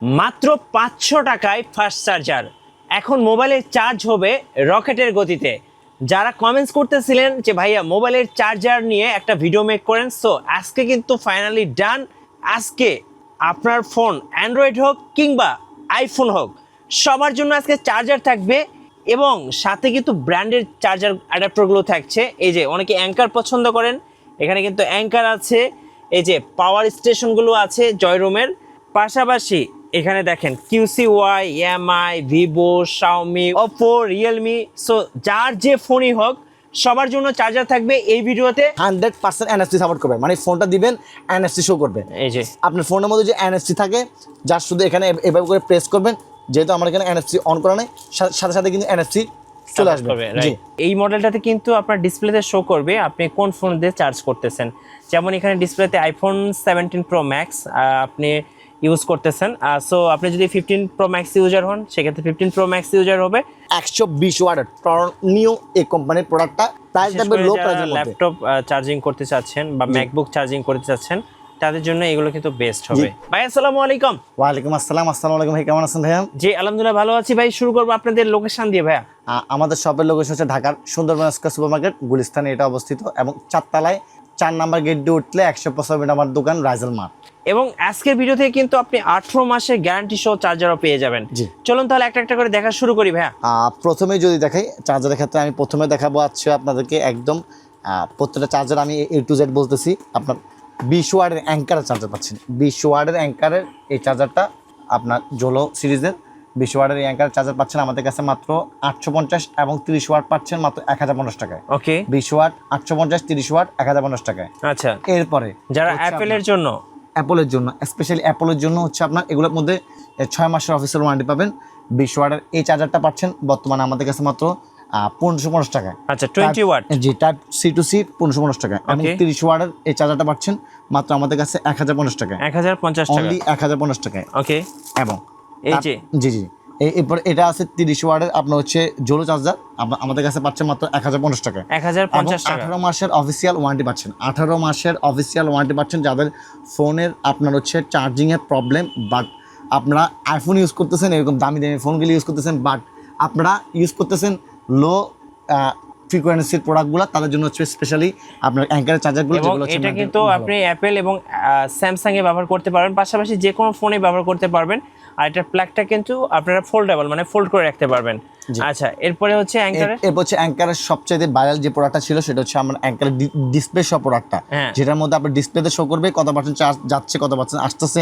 মাত্র 500 টাকায় fast charger. এখন মোবাইলের চার্জ হবে রকেটের গতিতে। যারা কমেন্টস করতেছিলেন যে ভাইয়া মোবাইলের চার্জার নিয়ে একটা ভিডিও মেক করেন, সো আজকে কিন্তু ফাইনালি ডান। আজকে আপনার ফোন অ্যান্ড্রয়েড হোক কিংবা আইফোন হোক, সবার জন্য আজকে চার্জার থাকবে এবং সাথে কিন্তু ব্র্যান্ডের চার্জার অ্যাডাপ্টারগুলো থাকছে। এই যে অনেকে অ্যাঙ্কার পছন্দ করেন, এখানে কিন্তু অ্যাঙ্কার আছে, এই যে পাওয়ার স্টেশনগুলো আছে জয়রুমের পাশাপাশি। এখানে দেখেন QCY, EMI, Vivo, Xiaomi, Oppo, Realme, so যার যে ফোনই হোক সবার জন্য চার্জার থাকবে এই ভিডিওতে। 100% NFC সাপোর্ট করবে, মানে ফোনটা দিবেন NFC শো করবে। এই যে আপনার ফোনের মধ্যে যে NFC থাকে, যার শুধু এখানে এভাবে করে প্রেস করবেন, যেহেতু আমার এখানে NFC অন করা নেই, সাথে সাথে কিন্তু NFC চলে আসবে। জি, এই মডেলটাতে কিন্তু আপনার ডিসপ্লেতে শো করবে আপনি কোন ফোন দিয়ে চার্জ করতেছেন। যেমন এখানে ডিসপ্লেতে iPhone 17 Pro Max আপনি ইউজ করতেছেন। সো আপনি যদি 15 Pro Max ইউজার হন, সেক্ষেত্রে 15 Pro Max ইউজার হবে। 120 ওয়াটের নিউ এই কোম্পানির প্রোডাক্টটা, প্রাইস থাকবে লো প্রাইসের মধ্যে। ল্যাপটপ চার্জিং করতে চাচ্ছেন বা ম্যাকবুক চার্জিং করতে চাচ্ছেন, তাদের জন্য এগুলো কিন্তু বেস্ট হবে। ভাই আসসালামু আলাইকুম। ওয়ালাইকুম আসসালাম। আসসালামু আলাইকুম ভাই, কেমন আছেন ভাইয়া? জি আলহামদুলিল্লাহ ভালো আছি ভাই। শুরু করবো আপনাদের লোকেশন দিয়ে ভাইয়া। আমাদের শপের লোকেশন হচ্ছে ঢাকার সুন্দরবন স্কয়ার সুপার মার্কেট, গুলিস্তানে এটা অবস্থিত, এবং 4 তলায় 4 নাম্বার গেট দিয়ে উঠলে 195 নাম্বার দোকান রাইজেল মার্ট। এবং আজকের ভিডিওতে কিন্তু আপনি 18 মাসের গ্যারান্টি সহ চার্জারও পেয়ে যাবেন। চলুন তাহলে একটা একটা করে দেখা শুরু করি ভাইয়া। প্রথমে যদি দেখাই চার্জারের ক্ষেত্রে, আমি প্রথমে দেখাবো আপনাদেরকে একদম প্রত্যেকটা চার্জার আমি A to Z বলতেছি। আপনার 20 ওয়াটের অ্যাঙ্কারের চার্জার পাচ্ছেন। 20 ওয়াটের অ্যাঙ্কারের এই চার্জারটা আপনার জোলো সিরিজের 20 ওয়াটের অ্যাঙ্কারের চার্জার পাচ্ছেন আমাদের কাছে মাত্র 850, এবং 30 ওয়াট পাচ্ছেন মাত্র 1050 টাকায়। ওকে, 20 ওয়াট 850, 30 ওয়াট 1050 টাকায়। আচ্ছা, এরপরে যারা অ্যাপেলের জন্য, স্পেশালি অ্যাপলের জন্য হচ্ছে আপনার এগুলোর মধ্যে 6 মাসের অফিসিয়াল ওয়ারেন্টি পাবেন। 20 ওয়াটের এই চার্জারটা পাচ্ছেন বর্তমানে আমাদের কাছে মাত্র 1550 টাকায়। আচ্ছা, 20 ওয়াট, জি, টাইপ C to C 1550 টাকায়। এবং 30 ওয়াটের এই চার্জারটা পাচ্ছেন মাত্র আমাদের কাছে 1050 টাকায়। 1050 টাকা, অনলি 1050 টাকায়। ওকে, এবং এই যে জি এরপর এটা আছে 30 ওয়াটের আপনার হচ্ছে জোলো চার্জার, আমাদের কাছে পাচ্ছেন মাত্র 1050 টাকায়। 1050 টাকা। 18 মাসের অফিসিয়াল ওয়ারেন্টি পাচ্ছেন। 18 মাসের অফিসিয়াল ওয়ারেন্টি পাচ্ছেন যাদের ফোনের আপনার হচ্ছে চার্জিংয়ের প্রবলেম, বাট আপনারা আইফোন ইউজ করতেছেন, এরকম দামি দামি ফোনগুলি ইউজ করতেছেন, বাট আপনারা ইউজ করতেছেন লো ফ্রিকোয়েন্সির প্রোডাক্টগুলো, তাদের জন্য হচ্ছে স্পেশালি আপনার অ্যাঙ্কারের চার্জারগুলো, যেগুলো হচ্ছে এটা কিন্তু আপনি অ্যাপেল এবং স্যামসাং এ ব্যবহার করতে পারবেন, পাশাপাশি যে কোনো ফোনে ব্যবহার করতে পারবেন। আর এটার প্লাগটা কিন্তু আপনারা ফোল্ডেবল, মানে ফোল্ড করে রাখতে পারবেন। আচ্ছা, এরপরে হচ্ছে অ্যাঙ্কারের সবচেয়ে ভাইরাল যে প্রোডাক্টটা ছিল সেটা হচ্ছে আমার অ্যাঙ্কারের ডিসপ্লে সব প্রোডাক্টটা, যেটার মধ্যে আপনার ডিসপ্লেতে শো করবে কত পার্সেন্ট চার্জ যাচ্ছে, কত পার্সেন্ট আসতেছে,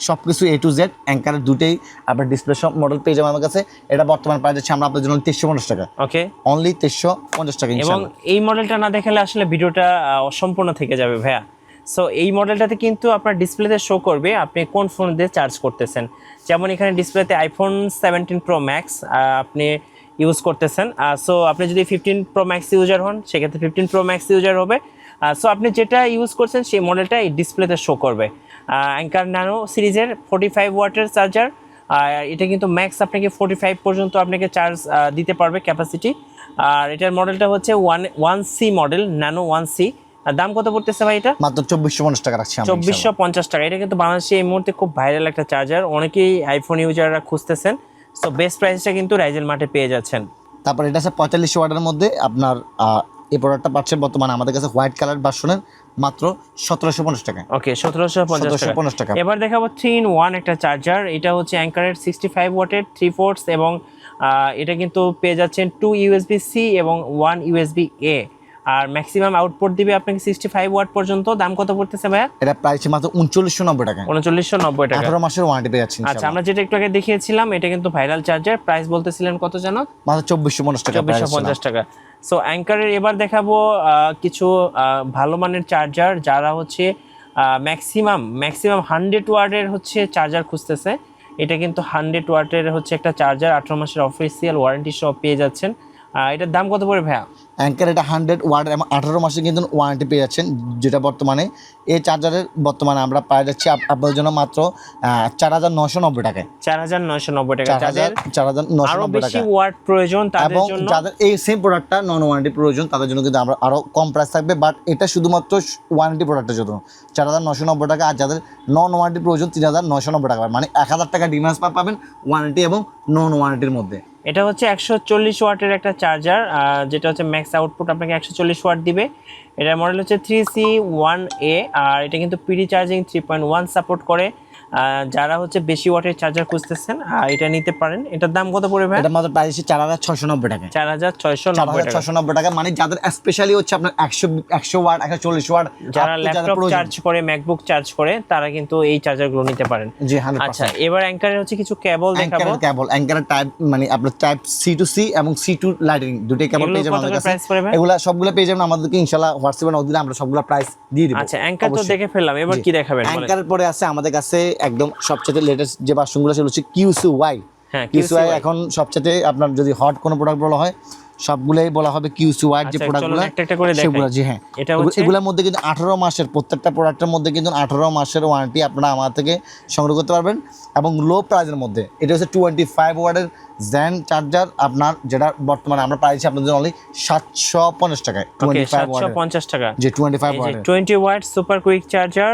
সব কিছু A to Z। অ্যাঙ্কারের দুটেই আপনার ডিসপ্লে সব মডেল পেয়ে যাবেন আমার কাছে। এটা বর্তমান প্রাইস হচ্ছে আমরা আপনাদের জন্য 2350 টাকা। ওকে, অনলি 2350 টাকা। এবং এই মডেলটা না দেখালে আসলে ভিডিওটা অসম্পূর্ণ থেকে যাবে ভাইয়া। সো এই মডেলটাতে কিন্তু আপনার ডিসপ্লেতে শো করবে আপনি কোন ফোন দিয়ে চার্জ করতেছেন। যেমন এখানে ডিসপ্লেতে iPhone 17 Pro Max আপনি ইউজ করতেছেন। সো আপনি যদি 15 Pro Max ইউজার হন, সেক্ষেত্রে 15 Pro Max ইউজার হবে। সো আপনি যেটা ইউজ করছেন সেই মডেলটা এই ডিসপ্লেতে শো করবে। অ্যাঙ্কার ন্যানো সিরিজের 45 ওয়াটের চার্জার, এটা কিন্তু ম্যাক্স আপনাকে 45 পর্যন্ত আপনাকে চার্জ দিতে পারবে ক্যাপাসিটি। আর এটার মডেলটা হচ্ছে 1C মডেল, ন্যানো 1C। দাম কত পড়তেছে ভাই এটা? মাত্র 2450 টাকা রাখছি আমরা। 2450 টাকা। এটা কিন্তু বাংলাদেশে এই মুহূর্তে খুব ভাইরাল একটা চার্জার, অনেকেই আইফোন ইউজাররা খুঁজতেছেন। সো বেস্ট প্রাইসটা কিন্তু রাইজেল মার্টে পেয়ে যাচ্ছেন। তারপর এটা আছে 45 ওয়াটের মধ্যে আপনার এই প্রোডাক্টটা পাচ্ছেন বর্তমানে আমাদের কাছে হোয়াইট কালার ভার্সনের মাত্র 1750 টাকা। ওকে, 1750 টাকা। এবার দেখাবো 3-in-1 একটা চার্জার। এটা হচ্ছে অ্যাঙ্কারের 65 ওয়াটের 3 পোর্টস, এবং এটা কিন্তু পেয়ে যাচ্ছেন 2 USB-C এবং 1 USB-A। আর ম্যাক্সিমাম আউটপুট দিবে আপনাকে 65 ওয়াট পর্যন্ত। দাম কত পড়তেছে ভাইয়া? এটা প্রাইস মাত্র 3990 টাকা। 3990 টাকা, 18 মাসের ওয়ারেন্টি পেয়ে যাচ্ছেন। আচ্ছা, আমরা যেটা একটু আগে দেখিয়েছিলাম এটা কিন্তু ভাইরাল চার্জার। প্রাইস বলতেছিলেন কত জানো? মাত্র 2450 টাকা। 2450 টাকা। সো অ্যাঙ্কারের এবার দেখাবো কিছু ভালো মানের চার্জার, যারা হচ্ছে ম্যাক্সিমাম 100 ওয়াটের হচ্ছে চার্জার খুঁজতেছে। এটা কিন্তু 100 ওয়াটের হচ্ছে একটা চার্জার, 18 মাসের অফিসিয়াল ওয়ারেন্টি সহ পেয়ে যাচ্ছেন। এটার দাম কত পড়বে ভাইয়া? অ্যাঙ্কার এটা 100 ওয়াট এবং 18 মাসে কিন্তু ওয়ারেন্টি পেয়ে যাচ্ছেন, যেটা বর্তমানে এই চার্জারের বর্তমানে আমরা পাওয়া যাচ্ছি আপনাদের জন্য মাত্র 4990 টাকায়। 4990 টাকা। যাদের 4990 বেশি টাকা ওয়াট প্রয়োজন তাদের এবং জন্য, যাদের এই সেম প্রোডাক্টটা নন ওয়ারেন্টি প্রয়োজন তাদের জন্য কিন্তু আমরা আরও কম প্রাইস থাকবে, বাট এটা শুধুমাত্র ওয়ারেন্টি প্রোডাক্টের জন্য 4990 টাকা। আর যাদের নন ওয়ারেন্টি প্রয়োজন 3990 টাকা, মানে 1000 টাকা ডিমান্ড পাবেন ওয়ারেন্টি এবং নন ওয়ারেন্টির মধ্যে। এটা হচ্ছে 140 ওয়াটের একটা চার্জার, যেটা হচ্ছে ম্যাক্স আউটপুট আপনাকে 140 ওয়াট দিবে। এটার মডেল হচ্ছে 3C1A, আর এটা কিন্তু পিডি চার্জিং 3.1 সাপোর্ট করে। যারা হচ্ছে বেশি ওয়াটের চার্জার খুঁজতেছেন এটা নিতে পারেন। এটার দাম কত পড়বে? এটা মাত্র প্রাইস 4690 টাকা। 4690 টাকা, মানে যাদের স্পেশালি হচ্ছে আপনার 100 ওয়াট 140 ওয়াট যারা ল্যাপটপ চার্জ করে, ম্যাকবুক চার্জ করে, তারা কিন্তু এই চার্জারগুলো নিতে পারেন। জি 100%। আচ্ছা, এবার অ্যাঙ্কারের হচ্ছে কিছু কেবল দেখাবো। অ্যাঙ্কারের টাইপ মানে আপনার টাইপ সি টু সি এবং সি টু লাইটিং দুটোই কেবল পেয়ে যাবেন আমাদের কাছে। এগুলা সবগুলো পেয়ে যাবেন আমাদেরকে ইনশাআল্লাহ হোয়াটসঅ্যাপে নক দিলে আমরা সবগুলো প্রাইস দিয়ে দিব। আচ্ছা, অ্যাঙ্কার তো দেখে ফেললাম, এবার কি দেখাবেন? অ্যাঙ্কারের পরে আছে আমাদের কাছে একদম সবচেয়ে লেটেস্ট যে ভার্সনগুলো সেগুলো হচ্ছে QCY। হ্যাঁ, QCY এখন সবচেয়ে আপনার যদি হট কোনো প্রোডাক্ট বলা হয় সবগুলাই বলা হবে QCY যে প্রোডাক্টগুলো সেগুলো। জি হ্যাঁ, এগুলোর মধ্যে কিন্তু 18 মাসের প্রত্যেকটা প্রোডাক্টের মধ্যে কিন্তু 18 মাসের ওয়ারেন্টি আপনারা আমার থেকে সংগ্রহ করতে পারবেন এবং লো প্রাইসের মধ্যে। এটা হচ্ছে 25 ওয়াটের জেন চার্জার আপনার, যেটা বর্তমানে আমরা পাইছি আপনাদের অনলি 750 টাকায়। 750 টাকা। যে 25 watt 20 watt super quick charger,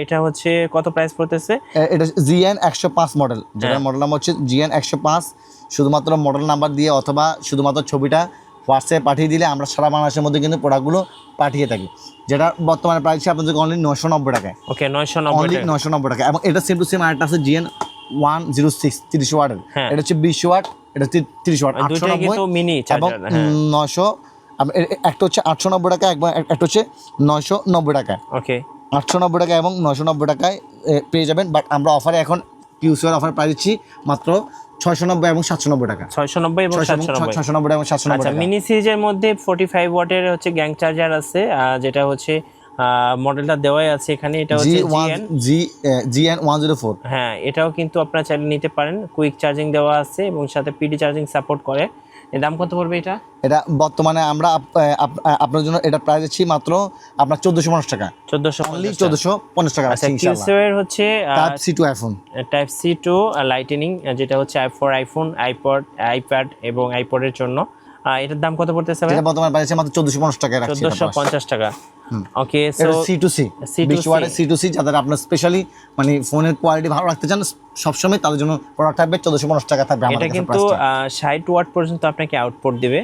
এটা হচ্ছে কত প্রাইস পড়তেছে? এটা GN 105 মডেল, যেটার মডেল নাম্বার হচ্ছে GN 105। শুধুমাত্র মডেল নাম্বার দিয়ে অথবা শুধুমাত্র ছবিটা হোয়াটসঅ্যাপে পাঠিয়ে দিলে আমরা সারা বাংলাদেশের মধ্যে কিন্তু প্রোডাক্টগুলো পাঠিয়ে থাকি, যেটা বর্তমানে প্রাইস আপনাদের অনলি 990 টাকায়। ওকে, 990 টাকা। এবং এটা সেম টু সেম আরেকটা আছে GN 106 30 ওয়াটের। এটা হচ্ছে 20 ওয়াট, এটা 30 ওয়াট। 890 মিনি এবং চার্জার। 900, একটা হচ্ছে 890 টাকা এবং একটা হচ্ছে 990 টাকা। ওকে, 890 টাকা এবং 990 টাকায় পেয়ে যাবেন। বাট আমরা অফারে এখন QCY অফার প্রাইস দিচ্ছি মাত্র 690 এবং 790 টাকা। 690 এবং 790 এবং 790 আচ্ছা, টাকা। মিনি সিরিজের মধ্যে 45 ওয়াটের হচ্ছে গ্যাং চার্জার আছে, যেটা হচ্ছে মডেলটা দেওয়াই আছে এখানে। এটা হচ্ছে GN 104। হ্যাঁ, এটাও কিন্তু আপনারা চাইলে নিতে পারেন। কুইক চার্জিং দেওয়া আছে এবং সাথে পিডি চার্জিং সাপোর্ট করে। এর দাম কত পড়বে এটা? এটা বর্তমানে আমরা আপনার জন্য এটা প্রাইস দিচ্ছি মাত্র আপনার 1450 টাকা। 1450 টাকা। আচ্ছা, QCY এর হচ্ছে type C to iPhone, type C to lightning, যেটা হচ্ছে ফর আইফোন, আইপ্যাড এবং আইপডের জন্য। এটার দাম কত পড়তেছে? এটা বর্তমানে প্রাইস মাত্র 1450 টাকা রাখছি। 1450 টাকা। ওকে, সো C2C 20 ওয়াটের C2C যাদের আপনার স্পেশালি মানে ফোনের কোয়ালিটি ভালো রাখতে চান সবসময় তাদের জন্য প্রোডাক্ট থাকবে 1450 টাকা থাকবে আমাদের কাছে। এটা কিন্তু 60 ওয়াট পর্যন্ত আপনাকে আউটপুট দিবে।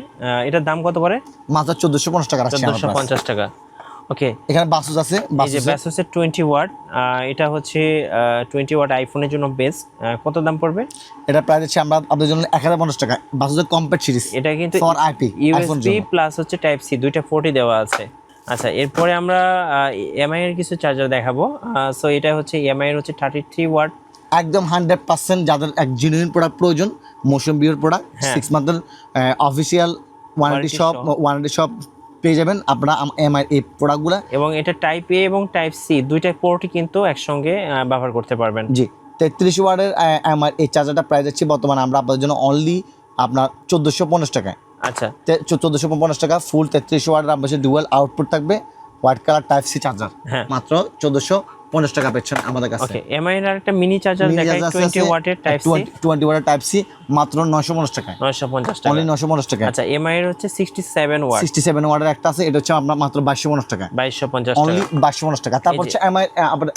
এটার দাম কত পড়ে? মাত্র 1450 টাকা রাখছি। 1450 টাকা। ওকে, এখানে বাসুস আছে, বাসুসের 20 ওয়াট। এটা হচ্ছে 20 ওয়াট আইফোনের জন্য বেস্ট। কত দাম পড়বে? এটা প্রাইস হচ্ছে আমরা আপনাদের জন্য 1050 টাকা। বাসুসের কম্প্যাক্ট সিরিজ, এটা কিন্তু ফর আইপি USB প্লাস হচ্ছে টাইপ সি, দুইটা পোর্টই দেওয়া আছে। আচ্ছা, এরপরে আমরা এমআই এর কিছু চার্জার দেখাবো। সো এটা হচ্ছে এমআই এর হচ্ছে 33 ওয়াট, একদম 100% যাদের এক জেনুইন প্রোডাক্ট প্রয়োজন, মোশন বিউর প্রোডাক্ট 6 মান্থের অফিসিয়াল ওয়ারেন্টি শপ পেয়ে যাবেন আপনারা এমআই এই প্রোডাক্টগুলো। এবং এটা টাইপ এ এবং টাইপ সি দুইটা পোর্টই কিন্তু একসঙ্গে ব্যবহার করতে পারবেন। জি, 33 ওয়াটের এমআই এই চার্জারটা প্রাইস আছে বর্তমানে আমরা আপনাদের জন্য অনলি আপনার 1450 টাকায়। আচ্ছা, 1450 টাকা। ফুল 33 ওয়াটের আপনার ডুয়াল আউটপুট থাকবে, white colour type C charger. মাত্র 1450 টাকা পেয়েছেন আমাদের কাছে। ওকে, এমআই এর আরেকটা মিনি চার্জার দেখাই, 20 ওয়াটের টাইপ সি, 20 ওয়াটের টাইপ সি মাত্র 950 টাকা। 950 টাকা, অনলি 950 টাকা। আচ্ছা, এমআই এর হচ্ছে 67 ওয়াট, 67 ওয়াটের একটা আছে, এটা হচ্ছে আপনার মাত্র 2250 টাকা। 2250 অনলি 2250 টাকা। তারপর হচ্ছে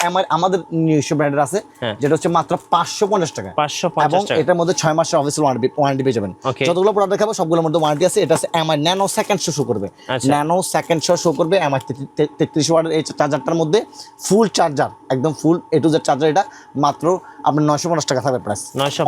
এমআই আমাদের নিজস্ব ব্র্যান্ডের আছে, যেটা হচ্ছে মাত্র 550 টাকা। 550 টাকা, এটার মধ্যে 6 মাসের অফিসিয়াল ওয়ারেন্টি পেয়ে যাবেন। যতগুলো প্রোডাক্ট দেখাবো সবগুলোর মধ্যে ওয়ারেন্টি আছে। এটা আছে এমআই ন্যানো সেকেন্ড শো করবে, ন্যানো সেকেন্ড শো করবে এমআই 33 ওয়াটের এই চার্জারটার মধ্যে ফুল চার্জার, একদম ফুল A to Z চার্জার। এটা মাত্র আপনার 950 টাকা থাকবে প্রাইস,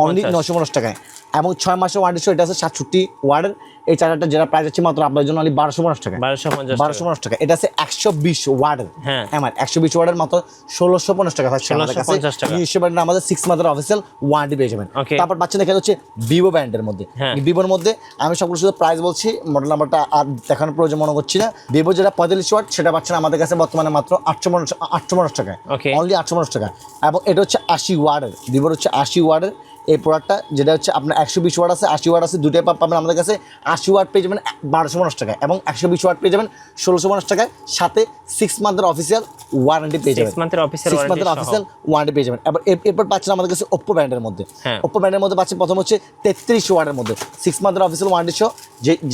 অনলি 950 টাকায়। এবং 6 মাসের ওয়ারেন্টি সহ এটা আছে 67 ওয়াটের এই চার্জারটা, যেটা প্রাইস আছে মাত্র আপনার জন্য অনলি 1250 টাকা। 1250 টাকা। এটা আছে 120 ওয়াটের এমআই 120 ওয়াটের মাত্র 1650 টাকা থাকছে আমাদের কাছে। নিজস্ব ব্র্যান্ডের আমাদের 6 মান্থের অফিসিয়াল ওয়ারেন্টি পেয়ে যাবেন। তারপর বাচ্চা দেখা যাচ্ছে ভিভো ব্র্যান্ডের মধ্যে। ভিভোর মধ্যে আমি সবগুলো শুধু প্রাইস বলছি, মডেল নাম্বারটা আর দেখানোর প্রয়োজন মনে করছি না। ভিভো যেটা 45 ওয়াট সেটা পাচ্ছেন আমাদের কাছে বর্তমানে মাত্র 850 টাকায়, অনলি 850 টাকা। এবং এটা হচ্ছে 80 ওয়াটের, ভিভোর হচ্ছে 80 ওয়াটের এই প্রোডাক্টটা যেটা হচ্ছে আপনার 120 ওয়াট আছে, 80 ওয়াট আছে, দুটোই পাবেন আমাদের কাছে। 80 ওয়াট পেয়ে যাবেন 1250 টাকায় এবং 120 ওয়াট পেয়ে যাবেন 1650 টাকায়, সাথে 6 মান্থের অফিসিয়াল ওয়ারেন্টি পেয়ে যাবেন। 6 মান্থের অফিসিয়াল 6 মান্থের অফিসিয়াল ওয়ারেন্টি পেয়ে যাবেন। এরপর পাচ্ছেন আমাদের কাছে ওপ্পো ব্র্যান্ডের মধ্যে। হ্যাঁ। ওপ্পো ব্র্যান্ডের মধ্যে পাচ্ছেন প্রথম হচ্ছে 33 ওয়াটের মধ্যে 6 মান্থের অফিসিয়াল ওয়ারেন্টি সহ,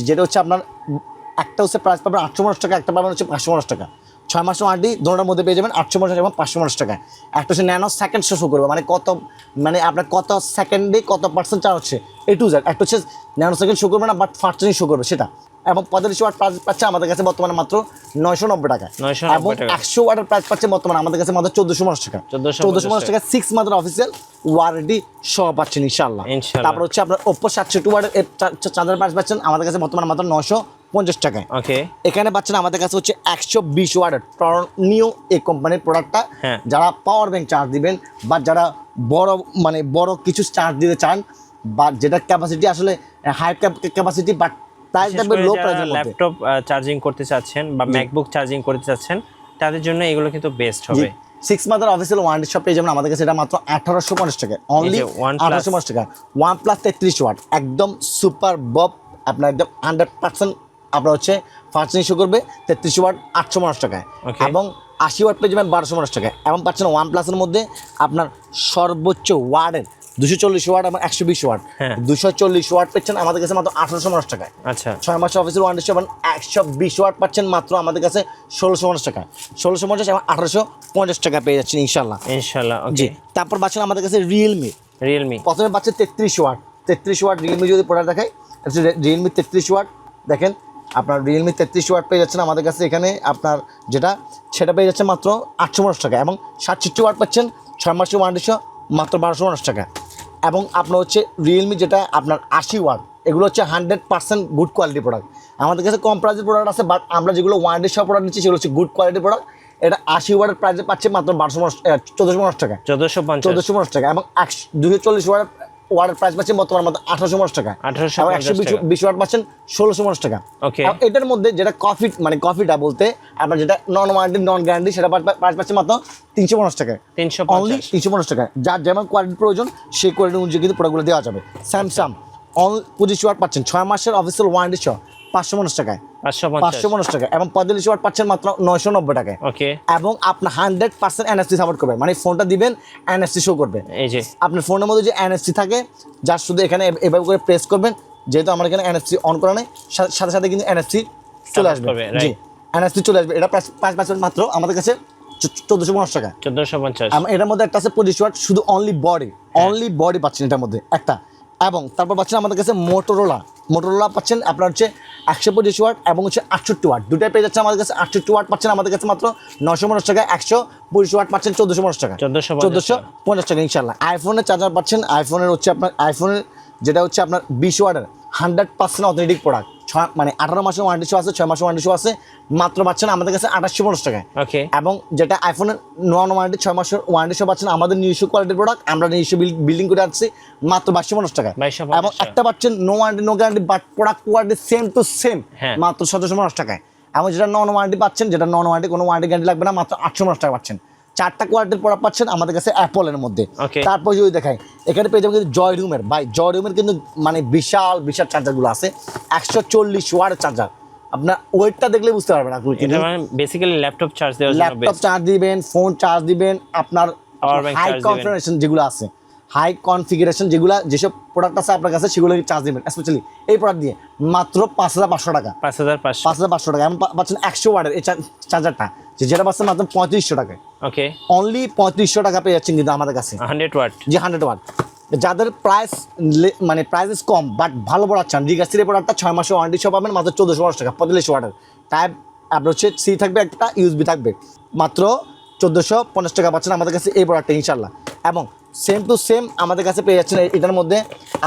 যেটা হচ্ছে আপনার একটা হচ্ছে প্রাইস পাবেন 850 টাকা, একটা পাবেন হচ্ছে 550 টাকা। 6 মাসের ওয়ারেন্টি দুটোর মধ্যে পেয়ে যাবেন 850 এবং 550 টাকা। একটা হচ্ছে ন্যানো সেকেন্ড শো করবে, মানে কত, মানে আপনার কত সেকেন্ডে কত পার্সেন্ট চার্জ হচ্ছে A to Z। একটা হচ্ছে ন্যানো সেকেন্ড শো করবে না, বাট ফাস্ট চার্জিং শো করবে সেটা। এবং 45 ওয়াট প্রাইস পাচ্ছে আমাদের কাছে বর্তমানে মাত্র 990 টাকা। 990 এবং টাকা। 100 ওয়াটের প্রাইস পাচ্ছে বর্তমানে আমাদের কাছে মাত্র 1450 টাকা। 1450 টাকা 6 মান্থের অফিসিয়াল ওয়ারেন্টি সহ পাচ্ছেন ইনশাআল্লাহ। তারপর হচ্ছে আপনার ওপ্পো 702 ওয়াটের চার্জার প্রাইস পাচ্ছেন আমাদের কাছে বর্তমানে মাত্র 950 টাকায়। ওকে, এখানে পাচ্ছেন আমাদের কাছে হচ্ছে 120 ওয়াটের নিউ এই কোম্পানির প্রোডাক্টটা। হ্যাঁ। যারা পাওয়ার ব্যাংক চার্জ দিবেন বা যারা বড় কিছু চার্জ দিতে চান, বা যেটা ক্যাপাসিটি আসলে হাই ক্যাপাসিটি বাট প্রাইস থাকবে লো প্রাইসের মধ্যে, ল্যাপটপ চার্জিং করতে চাচ্ছেন বা ম্যাকবুক চার্জিং করতে চাচ্ছেন, তাদের জন্য এগুলো কিন্তু বেস্ট হবে। 6 মান্থের অফিসিয়াল ওয়ারেন্টি শপ পেয়ে যাবেন আমাদের কাছে, এটা মাত্র 1850 টাকা, অনলি এই যে OnePlus 1850 টাকা। OnePlus 33 ওয়াট একদম সুপার বব, আপনার একদম 100% আপনার হচ্ছে ফাস্ট চার্জিং শো করবে 33 ওয়াট 850 টাকায়। Okay. এবং 80 ওয়াট পেয়ে যাবেন 1250 টাকায়। এবং পাচ্ছেন OnePlus-এর মধ্যে আপনার সর্বোচ্চ ওয়াটের 240 ওয়াট এবং 120 ওয়াট। হ্যাঁ। 240 ওয়াট পাচ্ছেন আমাদের কাছে মাত্র 1850 টাকায়। আচ্ছা, 6 মাসের অফিসিয়াল ওয়ারেন্টি এবং 120 ওয়াট পাচ্ছেন মাত্র আমাদের কাছে 1650 টাকা। 1650 এবং 1850 টাকা পেয়ে যাচ্ছেন ইনশাল্লাহ। ইনশাআল্লাহ। জি, ওকে, তারপর পাচ্ছেন আমাদের কাছে রিয়েলমি। রিয়েলমি প্রথমে পাচ্ছেন 33 ওয়াট। 33 ওয়াট রিয়েলমি যদি প্রোডাক্ট দেখাই, রিয়েলমি 33 ওয়াট দেখেন, আপনার রিয়েলমি 33 ওয়াট পেয়ে যাচ্ছেন আমাদের কাছে। এখানে আপনার যেটা সেটা পেয়ে যাচ্ছে মাত্র 850 টাকা এবং 67 ওয়াট পাচ্ছেন 6 মাসের ওয়ারেন্টি সহ মাত্র 1250 টাকা। এবং আপনার হচ্ছে রিয়েলমি যেটা আপনার 80 ওয়াট, এগুলো হচ্ছে 100% গুড কোয়ালিটি প্রোডাক্ট। আমাদের কাছে কম প্রাইসের প্রোডাক্ট আছে, বাট আমরা যেগুলো ওয়ারেন্টি সহ প্রোডাক্ট নিচ্ছি সেগুলো হচ্ছে গুড কোয়ালিটি প্রোডাক্ট। এটা 80 ওয়াটের প্রাইসে পাচ্ছে মাত্র 1450 টাকা। 1450 টাকা এবং 240 ওয়াটের প্রাইস পাচ্ছেন বর্তমানে মাত্র 1850 টাকা। 1850 টাকা। 120 ওয়াট পাচ্ছেন 1650 টাকা। ওকে, আর এটার মধ্যে যেটা কফিটা বলতে আপনার যেটা নন ওয়ারেন্টি নন গ্যারান্টি, সেটা প্রাইস পাচ্ছে মাত্র 350 টাকা। 350 অনলি 350 টাকা। যার যেমন কোয়ালিটি প্রয়োজন সেই কোয়ালিটি অনুযায়ী কিন্তু প্রোডাক্টগুলো দেওয়া যাবে। স্যামসাং 25 ওয়াট পাচ্ছেন 6 মাসের অফিসিয়াল ওয়ারেন্টি সহ 550 টাকায়। 550 টাকা এবং 45 ওয়াট পাচ্ছেন মাত্র 990 টাকায়। ওকে, এবং আপনার 100% এনএফসি সাপোর্ট করবে, মানে ফোনটা দিবেন এনএফসি শো করবে। এই যে আপনার ফোনের মধ্যে যে এনএফসি থাকে, যার শুধু এখানে এভাবে করে প্রেস করবেন, যেহেতু আমার এখানে এনএফসি অন করা নেই, সাথে সাথে কিন্তু এনএফসি চলে আসবে। করবে, জি, right. এনএফসি চলে আসবে। এটা প্রাইস পাচ্ছেন মাত্র আমাদের কাছে 1450 টাকা। 1450। এটার মধ্যে একটা আছে 25 ওয়াট, শুধু অনলি বডি পাচ্ছেন এটার মধ্যে একটা। এবং তারপর পাচ্ছেন আমাদের কাছে মোটোরোলা পাচ্ছেন আপনার হচ্ছে 125 ওয়াট এবং হচ্ছে 68 ওয়াট, দুটাই পেয়ে যাচ্ছে আমাদের কাছে। 68 ওয়াট পাচ্ছেন আমাদের কাছে মাত্র 950 টাকা। 125 ওয়াট পাচ্ছেন 1450 টাকা। 1450 টাকা ইনশাল্লাহ। আইফোনের চার্জার পাচ্ছেন, আইফোনের হচ্ছে আপনার আইফোনের যেটা হচ্ছে আপনার 20 ওয়াটের 100% অথেন্টিক প্রোডাক্ট, মানে 18 মাসের ওয়ারেন্টি শো আছে, 6 মাসের ওয়ারেন্টি শো আছে, মাত্র পাচ্ছেন আমাদের কাছে 2850 টাকায়। ওকে, এবং যেটা আইফোনের নন ওয়ারেন্টি 6 মাসের ওয়ারেন্টি শো পাচ্ছেন আমাদের নিজস্ব কোয়ালিটির প্রোডাক্ট, আমরা নিজস্ব বিল্ডিং করে আসছি, মাত্র 2250 টাকায়। 2250 এবং একটা পাচ্ছেন no warranty no guarantee but product quality same to same, হ্যাঁ। মাত্র 1750 টাকায়। এবং যেটা নন ওয়ারেন্টি পাচ্ছেন, যেটা নন ওয়ারেন্টি কোনো ওয়ারেন্টি গ্যারান্টি লাগবে না, মাত্র 850 টাকা পাচ্ছেন। 4টা কোয়ালিটির প্রোডাক্ট পাচ্ছেন আমাদের কাছে অ্যাপলের মধ্যে। Okay. তারপর যদি দেখাই, এখানে পেয়ে যাবেন কিন্তু জয় রুমের কিন্তু মানে বিশাল চার্জারগুলো আছে। 140 ওয়াটের চার্জার, আপনার ওয়েটটা দেখলে বুঝতে পারবেন আপনি। এটা মানে বেসিক্যালি ল্যাপটপ চার্জ দেওয়ার জন্য ল্যাপটপ চার্জ দিবেন, ফোন চার্জ দিবেন, আপনার Power bank high charge configuration যেগুলো আছে, যেসব প্রোডাক্ট আছে আপনার কাছে, সেগুলো চার্জ দিবেন। স্পেশালি এই প্রোডাক্ট দিয়ে মাত্র 5500 টাকা। 5500। 5500 টাকা এবং পাচ্ছেন 100 ওয়াটের এই চার্জারটা, যেটা পাচ্ছেন মাত্র 3500 টাকায়। ওকে, অনলি 3500 টাকা পেয়ে যাচ্ছেন কিন্তু আমাদের কাছে। 100 ওয়াট। জি, 100 ওয়াট। যাদের প্রাইস কম বাট ভালো প্রোডাক্ট চান, রিগাসির প্রোডাক্টটা 6 মাসের ওয়ারেন্টি সহ পাবেন মাত্র 1450 টাকা। 45 ওয়াটের টাইপ আপনার হচ্ছে সি থাকবে, একটা ইউএসবি থাকবে, মাত্র 1450 টাকা পাচ্ছেন আমাদের কাছে এই প্রোডাক্টটা ইনশাল্লাহ। এবং সেম টু সেম আমাদের কাছে পেয়ে যাচ্ছেন এটার মধ্যে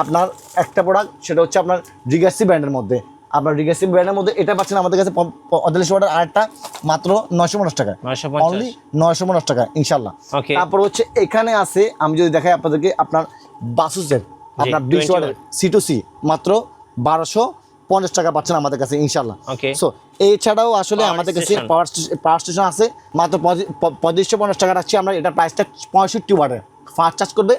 আপনার একটা প্রোডাক্ট, সেটা হচ্ছে আপনার রিগাসি ব্র্যান্ডের মধ্যে। আপনার রিগাসি ব্র্যান্ডের মধ্যে এটা পাচ্ছেন আমাদের কাছে 45 ওয়াটের আরেকটা মাত্র 950 টাকা। 950 অনলি 950 টাকা ইনশাল্লাহ। Okay. তারপর হচ্ছে এখানে আছে, আমি যদি দেখাই আপনাদেরকে, আপনার বাসুসের আপনার 20 ওয়াটের C2C মাত্র 1250 টাকা পাচ্ছেন আমাদের কাছে ইনশাল্লাহ। Okay. সো এছাড়াও আসলে Power আমাদের কাছে station। পাওয়ার স্টেশন আছে মাত্র 3550 টাকা রাখছি আমরা। এটার প্রাইসটা 65 ওয়াটের, ফাস্ট চার্জ করবে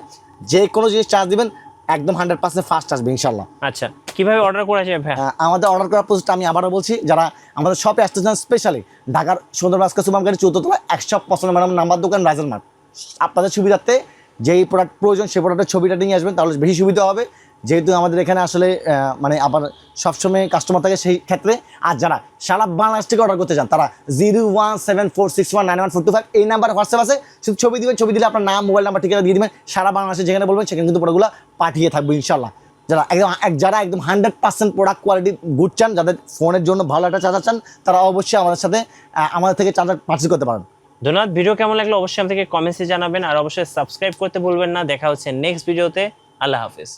যে কোনো জিনিস চার্জ দিবেন একদম 100% ফাস্ট আসবে ইনশাল্লাহ। আচ্ছা, কিভাবে অর্ডার করা যায় ভাই? আমাদের অর্ডার করার প্রসেসটা আমি আবারও বলছি, যারা আমাদের শপে আসতে চান স্পেশালি ঢাকার সুন্দর বাস্কা সুপার মার্কেটের 14 তলা 155 নাম্বার দোকান রাজেল মার্ট, আপনাদের সুবিধার্থে যেই প্রোডাক্ট প্রয়োজন সেই প্রোডাক্টের ছবিটা নিয়ে আসবেন, তাহলে বেশি সুবিধা হবে, যেহেতু আমাদের এখানে আসলে মানে আবার সবসময় কাস্টমার থাকে সেই ক্ষেত্রে। আর যারা সারা বাংলাদেশ থেকে অর্ডার করতে চান তারা 01746191425 এই নাম্বার হোয়াটসঅ্যাপ আছে, শুধু ছবি দিবেন, ছবি দিলে আপনার নাম, মোবাইল নাম্বার, ঠিকানা দিয়ে দিবেন, সারা বাংলাদেশে যেখানে বলবেন সেখানে কিন্তু প্রোডাক্টগুলো পাঠিয়ে থাকবো ইনশাল্লাহ। যারা একদম 100% প্রোডাক্ট কোয়ালিটি গুড চান, যাদের ফোনের জন্য ভালো একটা চার্জার চান, তারা অবশ্যই আমাদের থেকে চার্জার পারচেজ করতে পারেন। ধন্যবাদ। ভিডিও কেমন লাগলো অবশ্যই আমাদেরকে কমেন্টসে জানাবেন, আর অবশ্যই সাবস্ক্রাইব করতে ভুলবেন না। দেখা হচ্ছে নেক্সট ভিডিওতে। আল্লাহ হাফেজ।